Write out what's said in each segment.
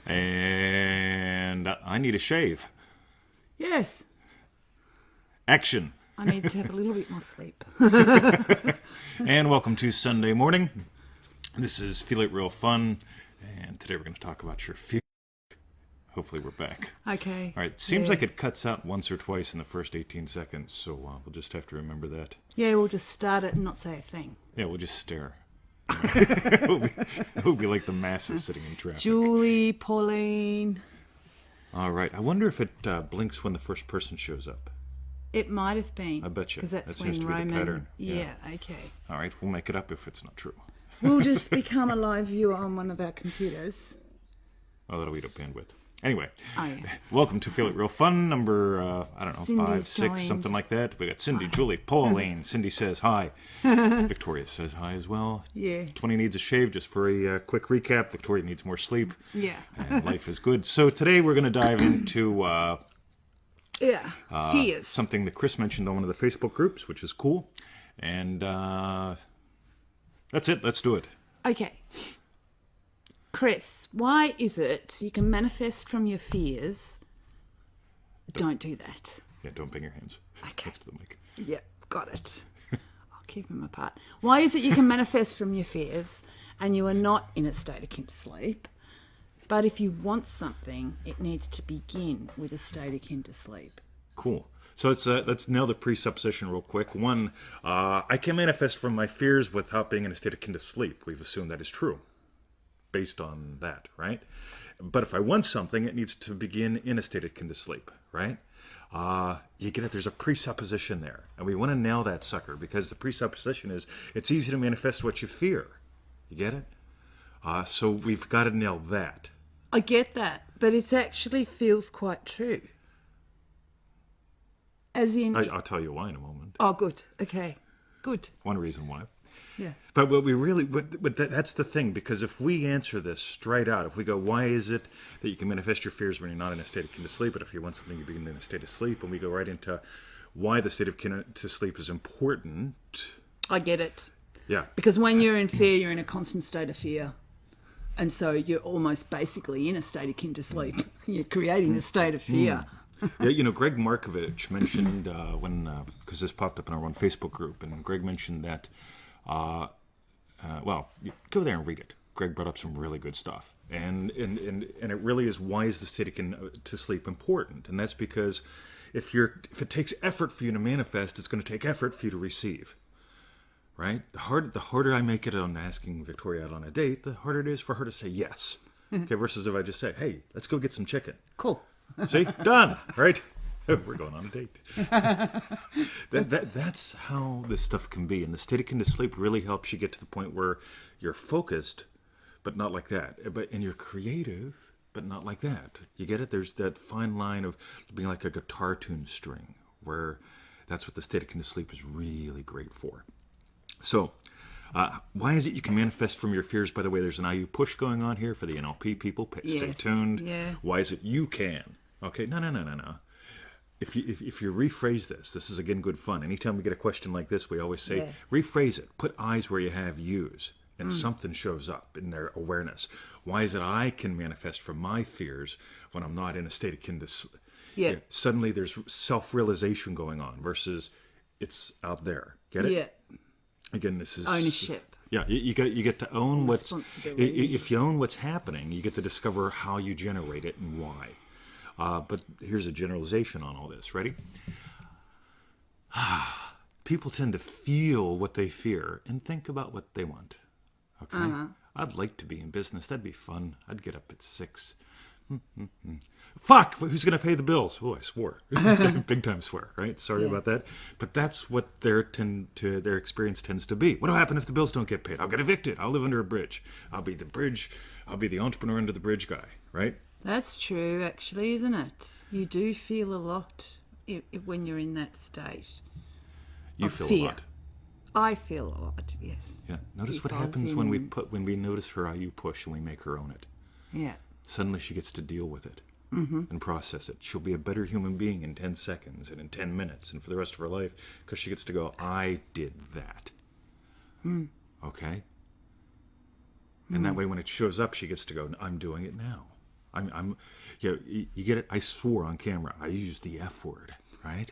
And I need a shave. Yes. Action. I need to have a little bit more sleep. And welcome to Sunday morning. This is Feel It Real Fun, and today we're going to talk about your fear. Hopefully we're back. Okay. All right. Seems like it cuts out once or twice in the first 18 seconds, so we'll just have to remember that. Yeah, we'll just start it and not say a thing. Yeah, we'll just stare. We'll be like the masses sitting in traffic. Julie, Pauline. All right. I wonder if it blinks when the first person shows up. It might have been. I bet you. Because that's that seems when to be Roman. the pattern. Yeah, okay. All right. We'll make it up if it's not true. We'll just become a live viewer on one of our computers. Oh, that'll eat up bandwidth. Anyway, yeah. Welcome to Feel It Real Fun, number, I don't know, Cindy's 5, 6, joined. something like that. We got Cindy, Julie, Pauline. Cindy says hi. Victoria says hi as well. Yeah. 20 needs a shave, just for a quick recap. Victoria needs more sleep. Yeah. And life is good. So today we're going to dive into fears. something that Chris mentioned on one of the Facebook groups, which is cool. And that's it. Let's do it. Okay. Chris, why is it you can manifest from your fears? Don't do that. Yeah, don't bang your hands. Okay. Next to the mic. Yep, got it. I'll keep them apart. Why is it you can manifest from your fears and you are not in a state akin to sleep? But if you want something, it needs to begin with a state akin to sleep. Cool. So let's nail the presupposition real quick. One, I can manifest from my fears without being in a state akin to sleep. We've assumed that is true, based on that, right? But if I want something, it needs to begin in a state akin to sleep, right? You get it? There's a presupposition there. And we want to nail that sucker because the presupposition is it's easy to manifest what you fear. You get it? So we've got to nail that. I get that, but it actually feels quite true. As in... I'll tell you why in a moment. Oh, good. Okay. Good. One reason why. Yeah. But what we really, that's the thing, because if we answer this straight out, if we go, why is it that you can manifest your fears when you're not in a state of kin to sleep, but if you want something, you begin in a state of sleep, and we go right into why the state of kin to sleep is important. I get it. Yeah. Because when you're in fear, you're in a constant state of fear. And so you're almost basically in a state akin to sleep. You're creating a state of fear. Yeah, you know, Greg Markovich mentioned because this popped up in our one Facebook group, and Greg mentioned that, well, you go there and read it. Greg brought up some really good stuff. And it really is, why is the state akin to sleep important? And that's because if it takes effort for you to manifest, it's going to take effort for you to receive. Right? The harder I make it on asking Victoria out on a date, the harder it is for her to say yes. Okay, versus if I just say, hey, let's go get some chicken. Cool. See? Done. Right? We're going on a date. That's how this stuff can be. And the state akin to sleep really helps you get to the point where you're focused, but not like that. And you're creative, but not like that. You get it? There's that fine line of being like a guitar tuned string, where that's what the state akin to sleep is really great for. So, why is it you can manifest from your fears? By the way, there's an IU push going on here for the NLP people. Stay tuned. Yeah. Why is it you can? Okay, no. If you rephrase this is again good fun. Anytime we get a question like this, we always say, rephrase it. Put eyes where you have yous, and something shows up in their awareness. Why is it I can manifest from my fears when I'm not in a state akin to sleep? Yeah. Suddenly there's self-realization going on versus it's out there. Get it? Yeah. Again, this is ownership. Yeah, you get to own what's. If you own what's happening, you get to discover how you generate it and why. But here's a generalization on all this. Ready? People tend to feel what they fear and think about what they want. Okay. I'd like to be in business. That'd be fun. I'd get up at 6. Fuck! Who's going to pay the bills? Oh, I swore. Big time swear, right? Sorry about that. But that's what their experience tends to be. What'll happen if the bills don't get paid? I'll get evicted. I'll live under a bridge. I'll be the entrepreneur under the bridge guy, right? That's true, actually, isn't it? You do feel a lot when you're in that state. You feel fear. a lot. I feel a lot, yes. Yeah. Notice what happens when we notice her IU push and we make her own it. Yeah. Suddenly she gets to deal with it and process it. She'll be a better human being in 10 seconds and in 10 minutes and for the rest of her life because she gets to go, I did that. Okay? And that way, when it shows up, she gets to go, I'm doing it now. You get it? I swore on camera. I used the F word, right?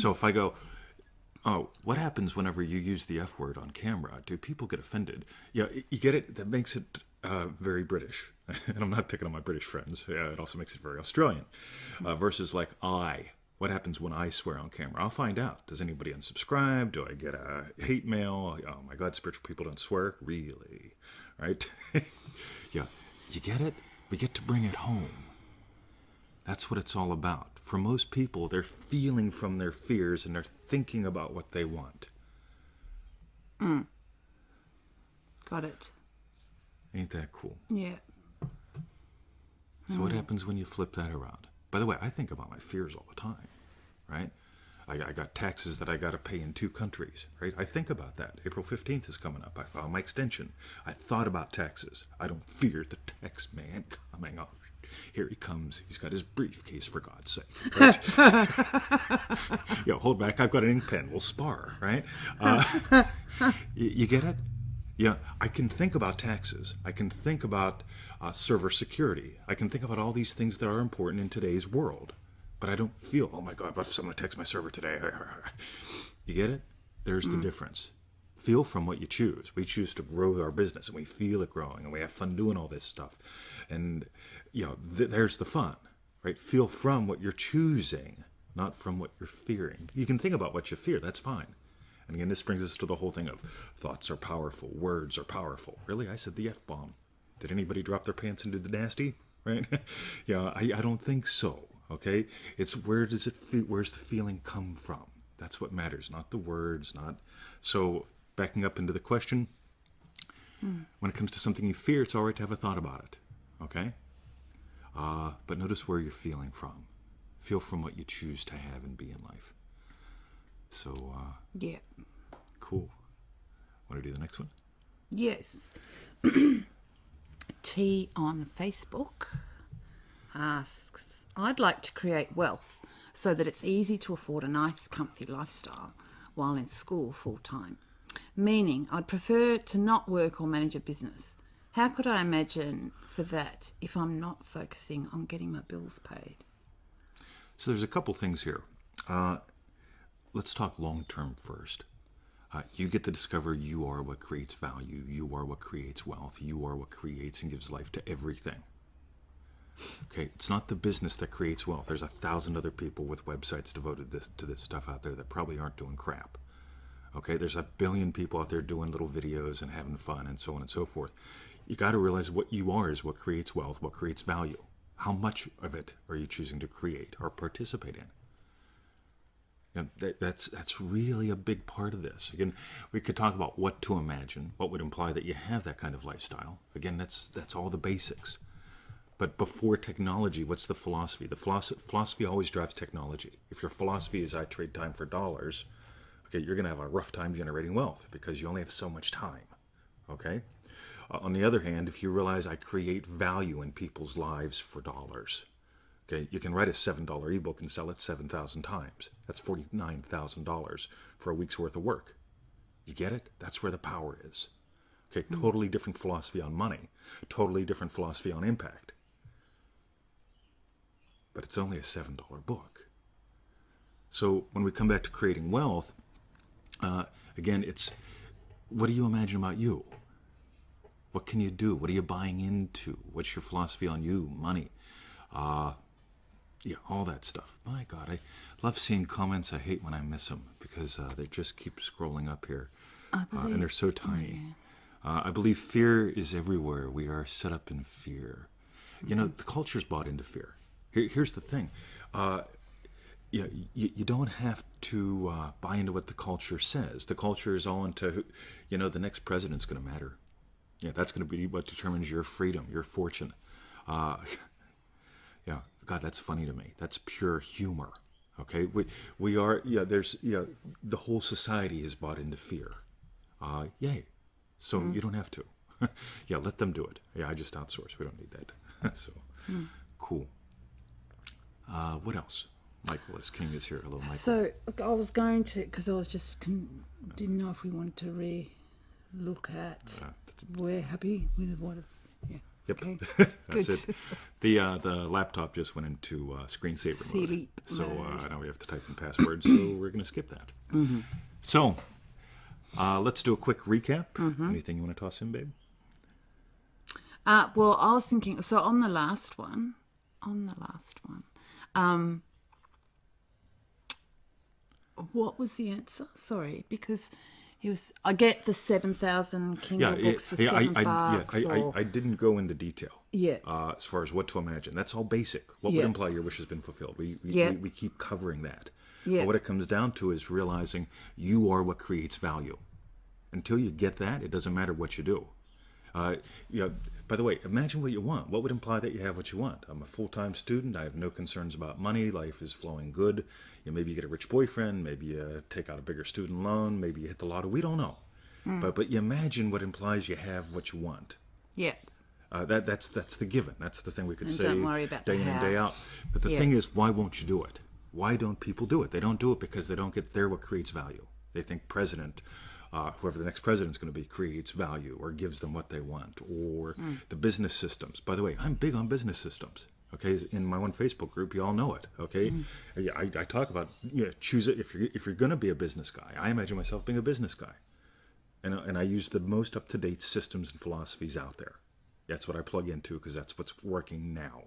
So if I go, oh, what happens whenever you use the F word on camera? Do people get offended? Yeah, you get it? That makes it very British. And I'm not picking on my British friends. It also makes it very Australian. Versus like I. What happens when I swear on camera? I'll find out. Does anybody unsubscribe? Do I get a hate mail? Oh my God, spiritual people don't swear? Really? Right? Yeah. You get it? We get to bring it home. That's what it's all about. For most people, they're feeling from their fears and they're thinking about what they want. Got it. Ain't that cool? Yeah. So what happens when you flip that around? By the way, I think about my fears all the time, right? I got taxes that I got to pay in 2 countries, right? I think about that. April 15th is coming up. I filed my extension. I thought about taxes. I don't fear the tax man coming. Oh, here he comes. He's got his briefcase, for God's sake. Right? Yeah, hold back. I've got an ink pen. We'll spar, right? You get it? Yeah, I can think about taxes. I can think about server security. I can think about all these things that are important in today's world. But I don't feel, oh my God, what if someone texts my server today? You get it? There's the difference. Feel from what you choose. We choose to grow our business, and we feel it growing, and we have fun doing all this stuff. And, there's the fun, right? Feel from what you're choosing, not from what you're fearing. You can think about what you fear. That's fine. And again, this brings us to the whole thing of thoughts are powerful, words are powerful. Really? I said the F-bomb. Did anybody drop their pants and do the nasty? Right? I don't think so. Okay? It's where's the feeling come from? That's what matters, not the words, not... So, backing up into the question, when it comes to something you fear, it's all right to have a thought about it. Okay? But notice where you're feeling from. Feel from what you choose to have and be in life. So, yeah. Cool. Want to do the next one? Yes. T on Facebook asks, I'd like to create wealth so that it's easy to afford a nice, comfy lifestyle while in school full-time. Meaning, I'd prefer to not work or manage a business. How could I imagine for that if I'm not focusing on getting my bills paid? So there's a couple things here. Let's talk long-term first. You get to discover you are what creates value. You are what creates wealth. You are what creates and gives life to everything. Okay, it's not the business that creates wealth. There's 1,000 other people with websites devoted to this stuff out there that probably aren't doing crap. Okay, there's 1 billion people out there doing little videos and having fun and so on and so forth. You got to realize what you are is what creates wealth, what creates value. How much of it are you choosing to create or participate in? And that's really a big part of this. Again, we could talk about what to imagine, what would imply that you have that kind of lifestyle. Again, that's all the basics. But before technology, what's the philosophy? The philosophy always drives technology. If your philosophy is I trade time for dollars, okay, you're going to have a rough time generating wealth because you only have so much time. Okay? On the other hand, if you realize I create value in people's lives for dollars, okay, you can write a $7 ebook and sell it 7,000 times. That's $49,000 for a week's worth of work. You get it? That's where the power is. Okay, totally different philosophy on money. Totally different philosophy on impact. But it's only a $7 book. So when we come back to creating wealth, again, it's what do you imagine about you? What can you do? What are you buying into? What's your philosophy on you, money? Yeah, all that stuff. My God, I love seeing comments. I hate when I miss them because they just keep scrolling up here. And they're so tiny. Yeah. I believe fear is everywhere. We are set up in fear. You know, the culture's bought into fear. Here's the thing. You don't have to buy into what the culture says. The culture is all into, the next president's going to matter. Yeah, that's going to be what determines your freedom, your fortune. Yeah, God, that's funny to me. That's pure humor. Okay, we are. Yeah, the whole society is bought into fear. Yay! So you don't have to. Yeah, let them do it. Yeah, I just outsource. We don't need that. So cool. What else? Michael is King is here. Hello, Michael. So I was going to, because I was just didn't know if we wanted to look at. we're happy with what it's... Yeah. Yep. Okay. That's Good. it. The laptop just went into screensaver mode. Sleep So mode. now we have to type in passwords, so we're going to skip that. Mm-hmm. So let's do a quick recap. Mm-hmm. Anything you want to toss in, babe? Well, I was thinking, so on the last one, what was the answer? Sorry, because I get the 7,000 Kindle books for $7. I didn't go into detail. Yeah. As far as what to imagine. That's all basic. What would imply your wish has been fulfilled? We keep covering that. Yeah. But what it comes down to is realizing you are what creates value. Until you get that, it doesn't matter what you do. By the way, imagine what you want. What would imply that you have what you want? I'm a full-time student. I have no concerns about money. Life is flowing good. Maybe you get a rich boyfriend. Maybe you take out a bigger student loan. Maybe you hit the lotto. We don't know. But you imagine what implies you have what you want. Yeah. That's the given. That's the thing we could say don't worry about day the in and how. day out. But the thing is, why won't you do it? Why don't people do it? They don't do it because they don't get there what creates value. They think whoever the next president's going to be creates value or gives them what they want, or the business systems. By the way, I'm big on business systems. Okay, in my one Facebook group, you all know it. Okay, I talk about choose it if you're going to be a business guy. I imagine myself being a business guy, and I use the most up to date systems and philosophies out there. That's what I plug into because that's what's working now.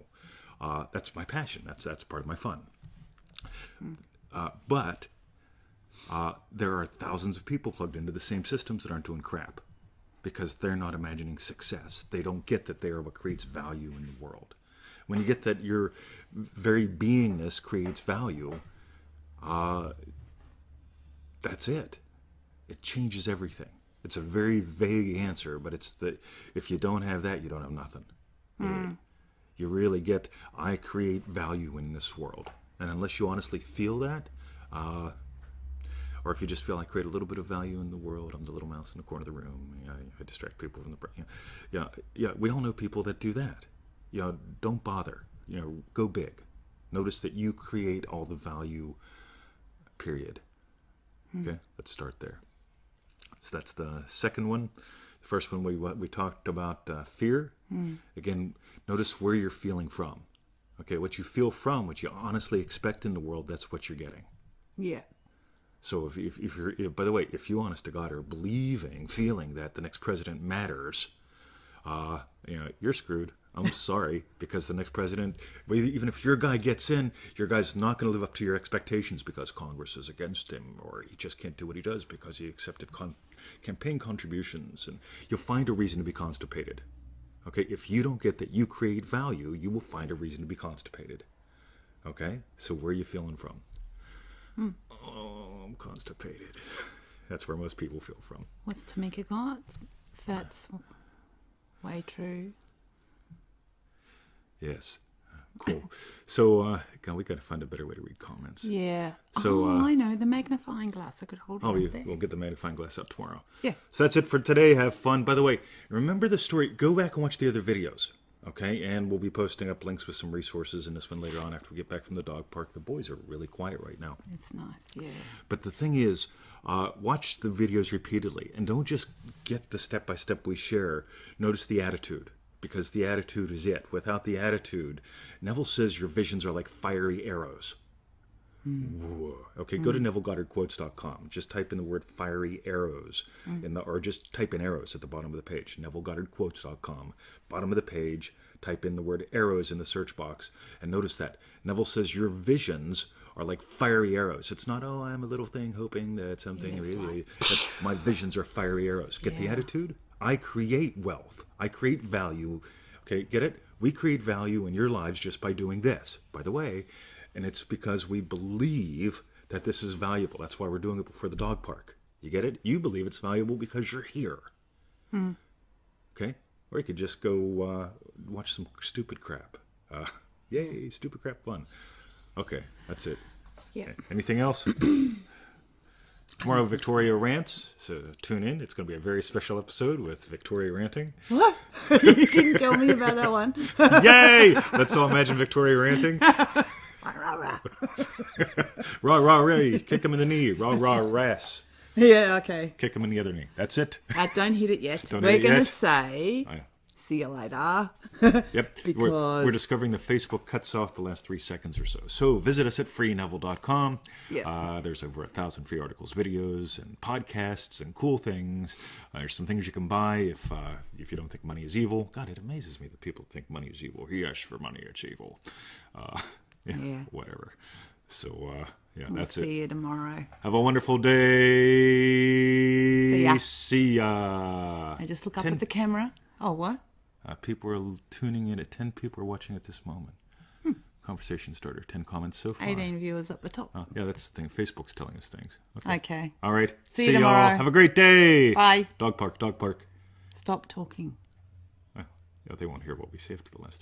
That's my passion. That's part of my fun. But there are thousands of people plugged into the same systems that aren't doing crap because they're not imagining success. They don't get that they are what creates value in the world. When you get that your very beingness creates value, that's it. It changes everything. It's a very vague answer, but if you don't have that, you don't have nothing. Really. You really get, I create value in this world. And unless you honestly feel that, or if you just feel I create a little bit of value in the world, I'm the little mouse in the corner of the room, I distract people from the... we all know people that do that. Don't bother. Go big. Notice that you create all the value, period. Okay, let's start there. So that's the second one. The first one we talked about fear. Again, notice where you're feeling from. Okay, what you feel from, what you honestly expect in the world, that's what you're getting. Yeah. So if you're, by the way, if you, honest to God, are feeling that the next president matters, you're screwed. I'm sorry, because the next president, even if your guy gets in, your guy's not going to live up to your expectations because Congress is against him, or he just can't do what he does because he accepted campaign contributions, and you'll find a reason to be constipated. Okay, if you don't get that you create value, you will find a reason to be constipated. Okay, so where are you feeling from? Oh, I'm constipated. That's where most people feel from. What's Tamika got? That's way true. Yes. Cool. So, God, we got to find a better way to read comments. Yeah. So, I know, the magnifying glass. I could hold it there. We'll get the magnifying glass out tomorrow. Yeah. So that's it for today. Have fun. By the way, remember the story. Go back and watch the other videos. Okay? And we'll be posting up links with some resources in this one later on after we get back from the dog park. The boys are really quiet right now. It's nice, yeah. But the thing is, watch the videos repeatedly. And don't just get the step-by-step we share. Notice the attitude. Because the attitude is it. Without the attitude, Neville says your visions are like fiery arrows. Okay, go to NevilleGoddardQuotes.com. Just type in the word fiery arrows, or just type in arrows at the bottom of the page. NevilleGoddardQuotes.com. Bottom of the page, type in the word arrows in the search box, and notice that Neville says your visions are like fiery arrows. It's not, I'm a little thing hoping that something really. That's, my visions are fiery arrows. Get the attitude? I create wealth. I create value. Okay, get it? We create value in your lives just by doing this. By the way, and it's because we believe that this is valuable. That's why we're doing it before the dog park. You get it? You believe it's valuable because you're here. Okay? Or you could just go watch some stupid crap. Yay, stupid crap fun. Okay, that's it. Yeah. Anything else? Tomorrow, Victoria rants, so tune in. It's going to be a very special episode with Victoria ranting. What? You didn't tell me about that one. Yay! Let's all imagine Victoria ranting. Rah, rah, rah. Rah, rah, ray. Kick him in the knee. Rah, rah, rass. Yeah, okay. Kick him in the other knee. That's it. Don't hit it yet. Don't We're hit it going yet. to say, Oh, yeah. see you later. Yep. Because We're discovering that Facebook cuts off the last 3 seconds or so. So visit us at freeneville.com. Yep. There's over 1,000 free articles, videos, and podcasts, and cool things. There's some things you can buy if you don't think money is evil. God, it amazes me that people think money is evil. Yes, for money it's evil. Yeah. Whatever. So, yeah, We'll that's see it. you tomorrow. Have a wonderful day. See ya. See ya. I just look up at the camera. Oh, what? People are tuning in. 10 people are watching at this moment. Conversation starter. 10 comments so far. 18 viewers up the top. Yeah, that's the thing. Facebook's telling us things. Okay. All right. See you tomorrow. Y'all. Have a great day. Bye. Dog park. Dog park. Stop talking. Yeah, they won't hear what we say after the last